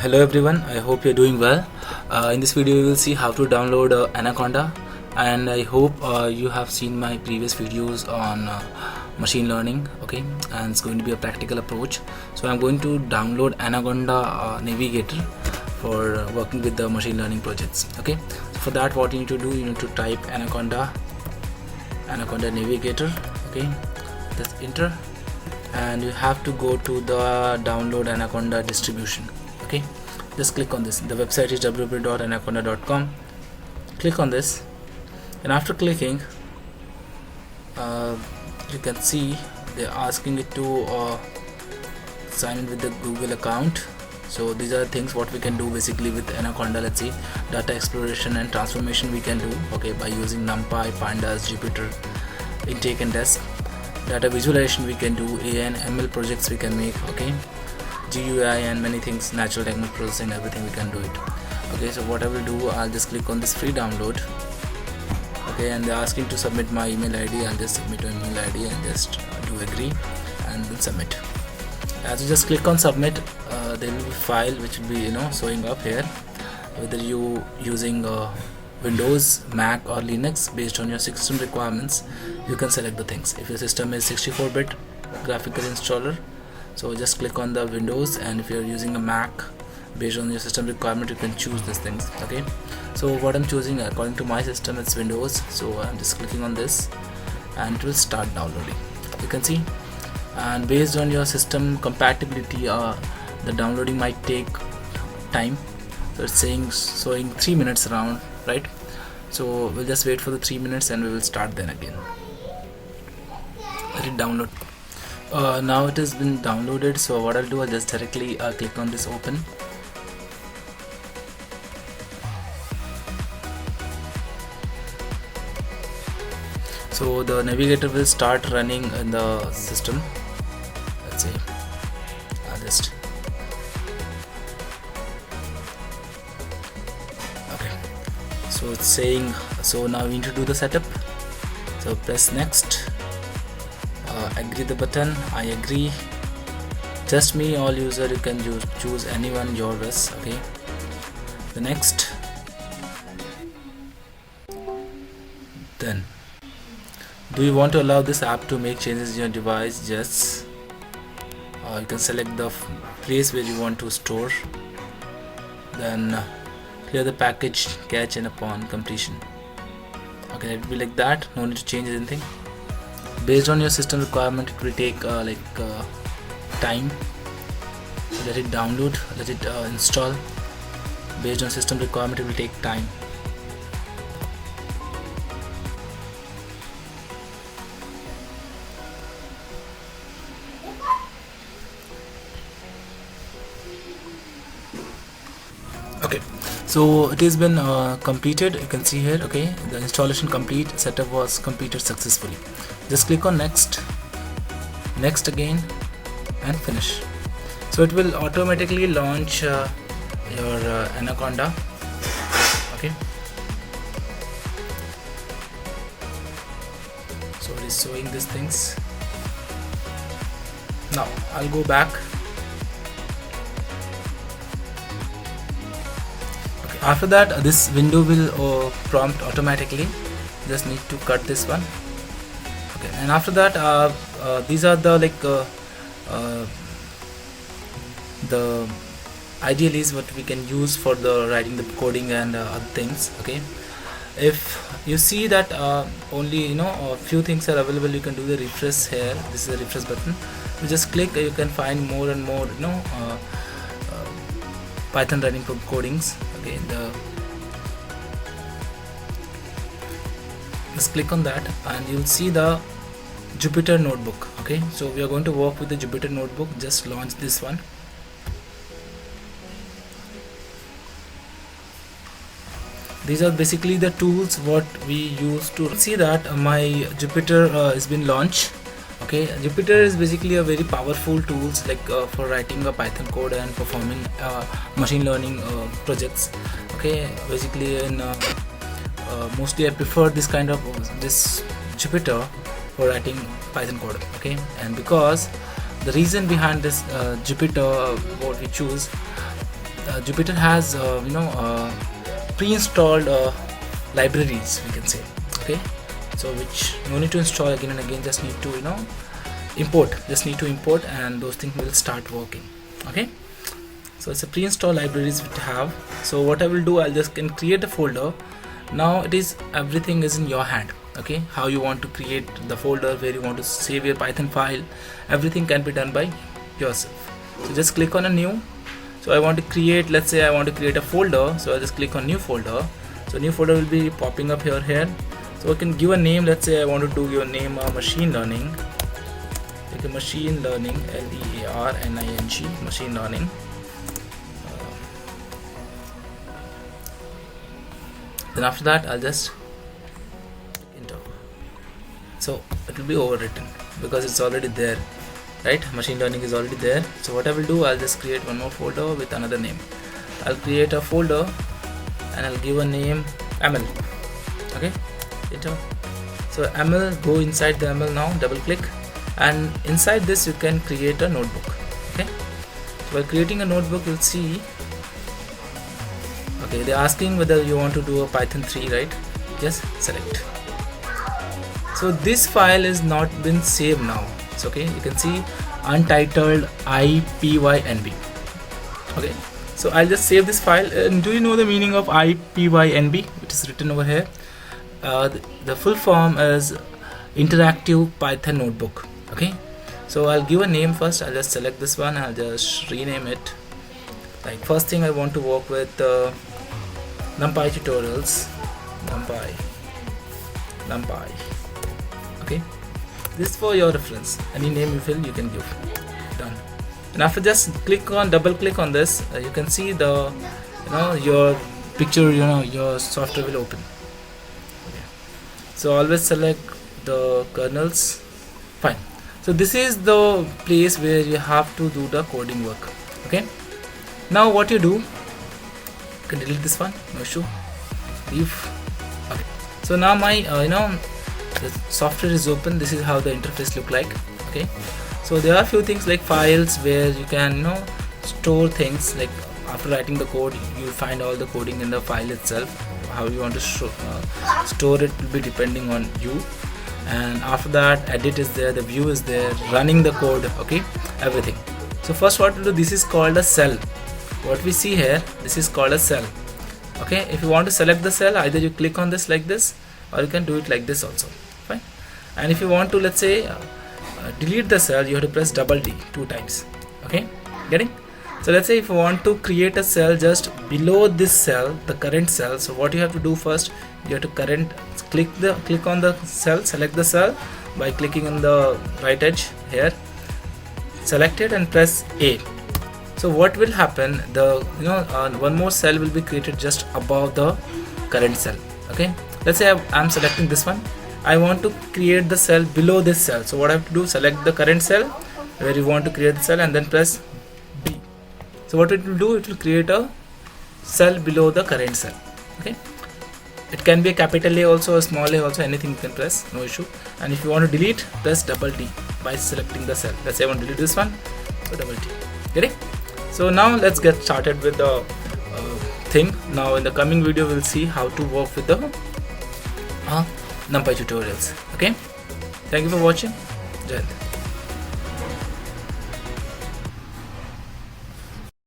Hello everyone, I hope you're doing well. In this video you will see how to download Anaconda, and I hope you have seen my previous videos on machine learning, okay, and it's going to be a practical approach. So I'm going to download Anaconda Navigator for working with the machine learning projects. Okay, so for that what you need to do, you need to type Anaconda Navigator, okay, just enter, and you have to go to the download Anaconda distribution. Okay, just click on this. The website is www.anaconda.com. click on this, and after clicking you can see they're asking it to sign in with the Google account. So these are things what we can do basically with Anaconda. Let's see, data exploration and transformation we can do, okay, by using NumPy, Pandas, Jupyter, intake and desk. Data visualization we can do, AI and ML projects we can make, okay, GUI and many things, natural language processing, everything we can do it. Okay, so what I will do, I'll just click on this free download, okay, and they're asking to submit my email ID. I'll just submit my email ID and just do agree and then submit. As you just click on submit, there will be file which will be showing up here, whether you using Windows, Mac or Linux. Based on your system requirements you can select the things. If your system is 64-bit graphical installer, so just click on the Windows, and if you're using a Mac, based on your system requirement you can choose these things. Okay, so what I'm choosing according to my system, it's Windows, so I'm just clicking on this and it will start downloading. You can see, and based on your system compatibility the downloading might take time. So it's showing 3 minutes around, right? So we'll just wait for the 3 minutes and we will start then again. Let it download. Now it has been downloaded, so what I'll do, I'll just directly click on this open. So the navigator will start running in the system. Let's see, I'll just so it's saying, so now we need to do the setup. So press next, agree the button, I agree, just me, all user, you can choose anyone, your wish. Okay, the next, then do you want to allow this app to make changes in your device? Yes. You can select the place where you want to store, then clear the package cache and upon completion. Okay, let it be like that, no need to change anything. Based on your system requirement it will take time. So let it download, let it install. Based on system requirement it will take time. Okay, so it has been completed. You can see here, okay, the installation complete, setup was completed successfully. Just click on next, next again, and finish. So it will automatically launch your Anaconda. Okay, so it is showing these things. Now I'll go back. After that this window will prompt automatically. Just need to cut this one. Okay, and after that these are the the idealities what we can use for the writing the coding and other things. Okay, if you see that only a few things are available, you can do the refresh here. This is the refresh button. You just click, you can find more and more Python writing codings. Okay, just click on that and you'll see the Jupyter notebook. Okay, so we are going to work with the Jupyter notebook. Just launch this one. These are basically the tools what we use to see that my Jupyter has been launched. Okay, Jupyter is basically a very powerful tools for writing a Python code and performing machine learning projects. Okay, basically in mostly I prefer this kind of this Jupyter for writing Python code. Okay, and because the reason behind this Jupyter what we choose, Jupyter has pre-installed libraries, we can say. Okay, so which no need to install again and again, just need to import, and those things will start working. Okay, so it's a pre-installed libraries which have. So what I will do, I'll just can create a folder. Now it is everything is in your hand. Okay, how you want to create the folder, where you want to save your Python file, everything can be done by yourself. So just click on a new. So I want to create, let's say I want to create a folder, so I'll just click on new folder. So new folder will be popping up here. So I can give a name. Let's say I want to do your name machine learning, like a machine learning, LEARNING, machine learning. Then after that I'll just enter. So it will be overwritten because it's already there, right? Machine learning is already there. So what I will do, I'll just create one more folder with another name. I'll create a folder and I'll give a name ML. Okay, enter. So ML, go inside the ML now, double click, and inside this you can create a notebook. Okay, so while creating a notebook, you'll see, okay, they're asking whether you want to do a Python 3, right? Just select. So this file is not been saved now. It's okay, you can see untitled IPYNB. Okay, so I'll just save this file. And do you know the meaning of IPYNB, which is written over here? The full form is interactive Python notebook. Okay, so I'll give a name first. I'll just select this one. I'll just rename it. Like first thing I want to work with NumPy tutorials, NumPy. Okay, this is for your reference. Any name you feel you can give. Done. And after just double click on this, you can see the your picture, your software will open. Okay. So always select the kernels. Fine. So this is the place where you have to do the coding work. Okay. Now what you do, you can delete this one, no issue. Leave. Okay. So now my the software is open. This is how the interface look like. Okay, so there are a few things like files where you can store things. Like after writing the code, you find all the coding in the file itself. How you want to store it will be depending on you. And after that, edit is there, the view is there, running the code. Okay, everything. So first what to do, this is called a cell. What we see here, this is called a cell. Okay, if you want to select the cell, either you click on this like this, or you can do it like this also. Fine. And if you want to, let's say, delete the cell, you have to press double D 2 times. Okay, getting? So let's say if you want to create a cell just below this cell, the current cell. So what you have to do first, you have to click on the cell, select the cell by clicking on the right edge here, select it and press A. So what will happen, the one more cell will be created just above the current cell. Okay, let's say I'm selecting this one. I want to create the cell below this cell. So what I have to do, select the current cell where you want to create the cell and then press B. So what it will do, it will create a cell below the current cell. Okay, it can be a capital A also, a small a also, anything you can press, no issue. And if you want to delete, press double D by selecting the cell. Let's say I want to delete this one, so double D. Get it? So now let's get started with the thing. Now in the coming video we'll see how to work with the NumPy tutorials. Okay, thank you for watching. Jai Hind.